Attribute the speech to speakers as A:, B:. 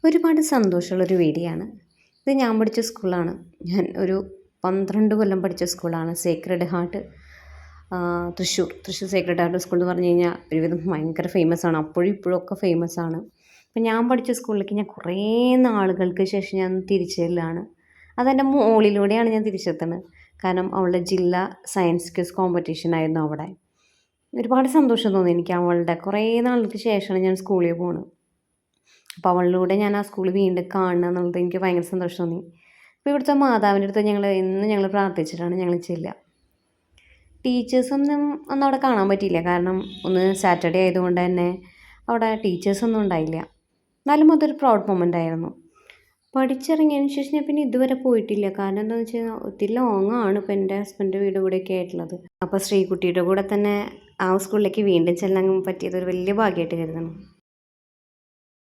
A: ഒരുപാട് സന്തോഷമുള്ളൊരു വീഡിയോ ആണ്. ഇത് ഞാൻ പഠിച്ച സ്കൂളാണ്. ഞാൻ ഒരു 12 കൊല്ലം പഠിച്ച സ്കൂളാണ് Sacred heart Thrissur Sacred heart school എന്ന് പറഞ്ഞു കഴിഞ്ഞാൽ ഒരുവിധം ഭയങ്കര ഫേമസ് ആണ്. അപ്പോഴും ഇപ്പോഴൊക്കെ ഫേമസ് ആണ്. അപ്പം ഞാൻ പഠിച്ച സ്കൂളിലേക്ക് ഞാൻ കുറേ നാളുകൾക്ക് ശേഷം ഞാൻ തിരിച്ചു ചെല്ലുകയാണ്. അതെൻ്റെ മോളിലൂടെയാണ് ഞാൻ തിരിച്ചെത്തുന്നത്. കാരണം അവളുടെ ജില്ലാ സയൻസ് ക്വിസ് കോമ്പറ്റീഷൻ ആയിരുന്നു അവിടെ. ഒരുപാട് സന്തോഷം തോന്നി എനിക്ക്. അവളുടെ കുറേ നാളുകൾക്ക് ശേഷമാണ് ഞാൻ സ്കൂളിൽ പോകുന്നത്. അപ്പോൾ അവളിലൂടെ ഞാൻ ആ സ്കൂൾ വീണ്ടും കാണുക എന്നുള്ളത് എനിക്ക് ഭയങ്കര സന്തോഷം തോന്നി. അപ്പോൾ ഇവിടുത്തെ മാതാവിൻ്റെ അടുത്ത് ഞങ്ങൾ പ്രാർത്ഥിച്ചിട്ടാണ് ഞങ്ങൾ ചെല്ലുക. ടീച്ചേഴ്സൊന്നും അവിടെ കാണാൻ പറ്റിയില്ല. കാരണം ഒന്ന് സാറ്റർഡേ ആയതുകൊണ്ട് തന്നെ അവിടെ ടീച്ചേഴ്സൊന്നും ഉണ്ടായില്ല. എന്നാലും അതൊരു പ്രൗഡ് മൊമെൻ്റ് ആയിരുന്നു. പഠിച്ചിറങ്ങിയതിന് ശേഷം ഞാൻ പിന്നെ ഇതുവരെ പോയിട്ടില്ല. കാരണം എന്താണെന്ന് വെച്ച് കഴിഞ്ഞാൽ ഒത്തിരി ലോങ് ആണ് ഇപ്പോൾ എൻ്റെ ഹസ്ബൻഡ് വീട് കൂടെയൊക്കെ ആയിട്ടുള്ളത്. അപ്പോൾ ശ്രീകുട്ടിയുടെ കൂടെ തന്നെ ആ സ്കൂളിലേക്ക് വീണ്ടും ചെല്ലാൻ പറ്റിയത് ഒരു വലിയ ഭാഗ്യമായിട്ട് കരുതണം.